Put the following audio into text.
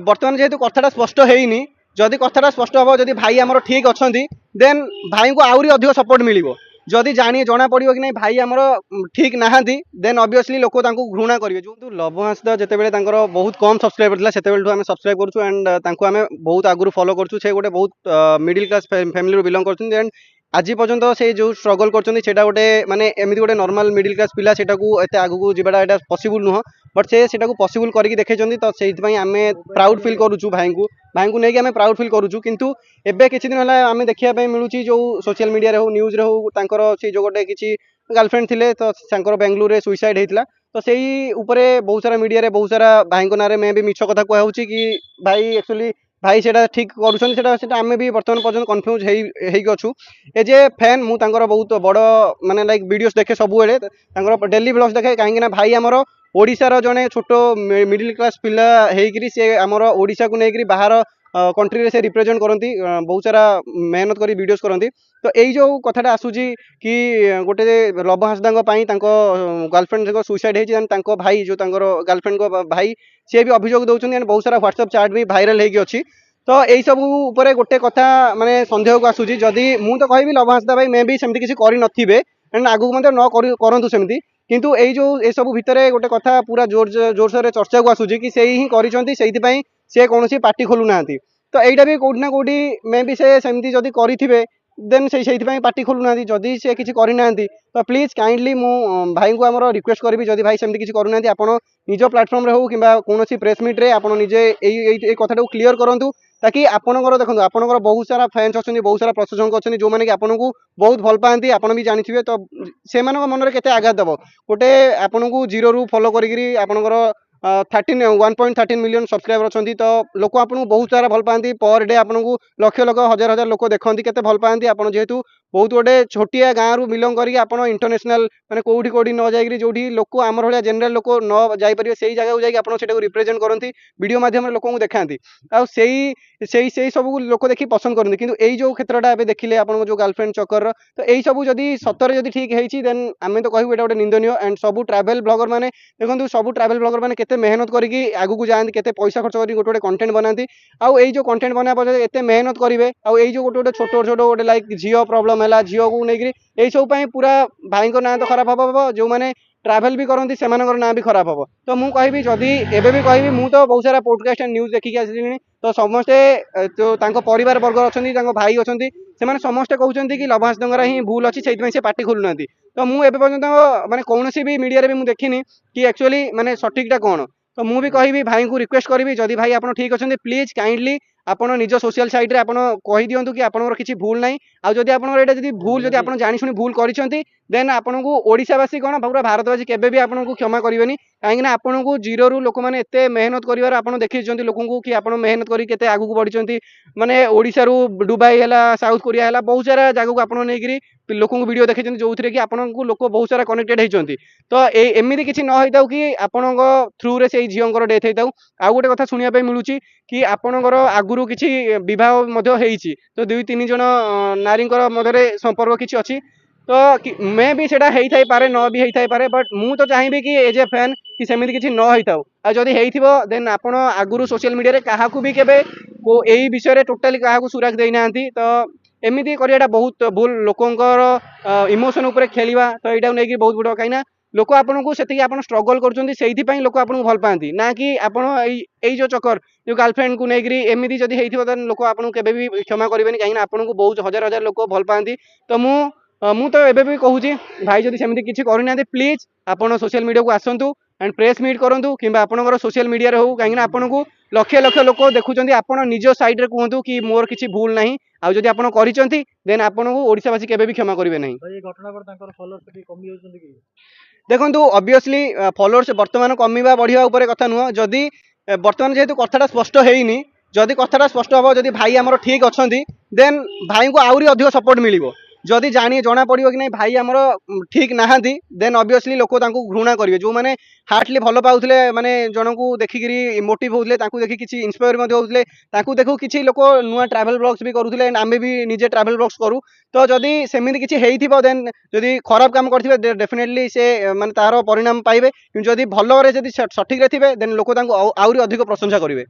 बर्तमान जेहेतु कथाटा स्पष्ट होनी जदि कथाटा स्पष्ट हम जदि भाई आमर ठीक अच्छा देन भाई को आहरी अधिक सपोर्ट मिल जदि जना पड़ो कि नहीं भाई आमर ठीक नहांती देन ऑब्वियसली लोक घृणा करेंगे जो लवहांस दा जितेबाला बहुत कम सब्सक्राइबर था से आम सब्सक्राइब करूँ एंड आम बहुत आगुरी फॉलो करूँ से गोटे बहुत मिडिल क्लास फैमिली बिलंग कर एंड आज पर्यंत से जो स्ट्रगल कर गोटे माने एमती गोटे नॉर्मल मिडिल क्लास पिला से आगू जावाटा पॉसिबल नुह बट से पॉसिबल करके देखते तो से आम प्राउड फिल करूँ भाई को लेकिन आम प्राउड फिल करूँ किंतु एबे किसी दिन है आम देखा मिलूँ जो सोशल मीडिया हो न्यूज रे हो से जो गोटे किसी गर्लफ्रेंड थे तो बेंगलुरु सुइसाइड होता तो से बहुत सारा मीडिया बहुत सारा भाई ना मैं भी मिछ कथा कहूँ कि भाई एक्चुअली भाई से ठीक करें भी बर्तमान पर्यटन कन्फ्यूज होचु एज ए फैन मुझे बहुत बड़ माने लाइक वीडियोस देखे सब डेली ब्लॉग्स देखे कहीं भाई आमर ओडिशार जड़े छोट मिडिल क्लास पिला होकर सी आमर ओडिशा को लेकर बाहर कंट्री से रिप्रेजेंट करती बहुत सारा मेहनत कर वीडियोस करती तो यही जो कथाटा आसूची कि गोटे लव हांसदा गर्लफ्रेंड सुइसाइड होती भाई जो गर्लफ्रेंड को भाई सी भी अभियोग दौरान बहुत सारा व्हाट्सएप चैट भी भाइराल होगी तो यही सब उपरे गोटे कथा माने संदेह को आसूची जदि मु तो कहबी लव हांसदा भाई मे भी सेमती किसी करें एंड आगू न करूँ सेमती किंतु यही जो ये सब भितर गोटे कथा पूरा जोरसोर चर्चा को आसूची कि से ही करी से कौन पार्टी खोलू ना तो यहीटा भी कौटना कौटी मे भी से सेमती जदि करें देन से पार्टी खोलू ना जदि से किसी करना तो प्लीज काइंडली मु भाई को आमर रिक्वेस्ट करी जदि भाई सेमती किसी करूना आप निज प्लाटफर्म हो कि कौन प्रेस मीट रे आप निजे कथा क्लीयर करूँ ताकि आपणकर देखो आपणकर बहुत सारा फैंस अच्छे बहुत सारा प्रशंसक अच्छे जो मैंने आपन को बहुत भल पाती आपड़ भी जानी तो से मन में आघात दब गोटे आपन को जीरो रू फॉलो करी आपणकर 1.13 मिलियन सब्सक्राइबर अच्छा तो लोक आपको बहुत सारा भल पाती पर डे आपको लक्ष लक्ष हजार हजार लोक देखते केते भल पाती आप जेहेतु बहुत गोटे छोटिया गाँव रु बिलंग करके आप इंटरनेशनल मैंने कौटी कौटी न जाकि जो लोक आमर भाया जनरल लोक न जापर से जगह को जाकर रिप्रेजेंट करती वीडियो माध्यम लोक देखाती आई सब लोक देखी पसंद करते कि यही जो क्षेत्रटा देखिले आप जो गर्लफ्रेंड चक्कर तो यही सब जदि सतरे जदि ठीक है देन आम तो कहूँ गोटे निंदनीय एंड सब ट्रावेल ब्लॉगर मैंने देखो सब ट्रावेल ब्लॉगर मैंने केते मेहनत करके आगू जाती केते पैसा खर्च कर गोटे कंटेंट बनाती आउ यही जो कंटेंट बना एत मेहनत करेंगे आउ यही जो गोटे छोट छोट गोटे लाइक झील प्रॉब्लम है झील को लेकर यही सब पूरा भाई ना तो खराब हम जो मैंने ट्रावेल भी करती से ना भी खराब हम तो मुझे कहबी जदि एबे भी कहबी मु तो बहुत सारा पॉडकास्ट एंड न्यूज देखिक आसी तो समस्ते जो परिवार वर्ग अच्छा भाई अच्छा से समस्ते कहते कि लव हांसदा ही भूल अच्छी से पार्टी खोलुना तो मुझे पर्यटन माने कौन भी मीडिया भी मुझे देखनी कि एक्चुअली माने सठिकटा कौन तो मुझे कहबी भाई को रिक्वेस्ट करी जदि भाई आप ठीक अच्छे प्लीज काइंडली आपण निज सोशल साइट रे आपण कहि दियंतु कि आपनकर किछि भूल नाही आ जदि आपनकर एटा जदि भूल जदि आपण जानि सुनि भूल करिसंती देन आपनको ओडिसावासी कोन पूरा भारतवासी केबे भी आपनको क्षमा करिवेनी काहे ना आपनको जीरो रु लोक माने एते मेहनत करिवार आपण देखिसंती लोकଙ୍କୁ कि आपण मेहनत करी केते आगु को बढ़िसंती माने ओडिसा रु दुबई हला साउथ कोरिया हला बहुत सारा जागा को आपण नेगिरी लोकଙ୍କୁ वीडियो देखिसंती जोउथरे कि आपनको लोक बहुत सारा कनेक्टेड हेइसंती तो एमिति किछि न होइताउ कि आपनको थ्रू रे सेई झियंकर डेथ हेइताउ आ गोटे कथा सुनिया पे मिलुची कि आपणकर आगुरु किछि विवाह मध्य होइछि तो दुई तीन जन नारींकर मध्य संपर्क किछि अछि तो मे भी सेटा हेइ थाई पारे न भी हेइ थाई पारे बट मु तो चाहिबी कि एज ए फैन कि सेमिति किछि न होइताउ आ जदि हेइथिबो देन आपण आगुरु सोशल मीडिया रे काहाकू भी केबे को एई विषय रे टोटली काहाकू सुराग देइ नांती तो एमिति करियाटा बहुत भूल लोकंकर इमोशन ऊपर खेलिबा तो एटा नै कि बहुत बड़ काइना लोक आपको से स्ट्रगल कर लोक आपको भल पाती ना कि आपण जो चक्कर जो गर्लफ्रेंड को लेकर एमती जब होती लोक आपको केवे भी क्षमा करेंगे कहीं आपको बहुत हजार हजार लोक भल पाती तो मु तो एबे भी कहूँ भाई जब सेमती किसी करना प्लीज आप सोशल मीडिया को आसतु एंड प्रेस मीट करूँ कि आपंकर सोशल मीडिया हो कहीं आपको लक्ष लक्ष लोक देखुं आप निज साइड रे कहतु कि मोर किसी भूल ना आउ जदि आपन करिसंती देन आपनको ओडिसावासी केबे भी क्षमा करिवे नहीं भाई घटना पर तांकर फॉलोअर्स भी कमी होउछन कि देखंतु ऑब्वियसली फॉलोअर्स वर्तमान कमिबा बढ़िया ऊपर कथा नुह जदि वर्तमान जेहेतु कथाटा स्पष्ट होइनी जदि कथाटा स्पष्ट हम जदि भाई आमर ठीक अच्छा देन भाई को आहरी अधिक सपोर्ट मिल जदि जना पड़ो कि नहीं भाई आमर ठीक नहांती देन ऑब्वियसली लोक घृणा करेंगे जो मैंने हार्टली भल पाऊले माने जन को देखिकी मोटिव होते देखिए किसी इन्स्पायर होते देखू किसी लोक नुआ ट्रावेल ब्लॉग्स भी करूले एंड आम भी निजे ट्रावेल ब्लॉग्स करूँ तो जदि सेमती किसी होइथिबो देन जदि खराब काम करथिबे डेफिनेटली से माने तार परिणाम पाइबे जदि भल जदि सठिक रे थिबे देन लोक आहरी अधिक प्रशंसा करेंगे।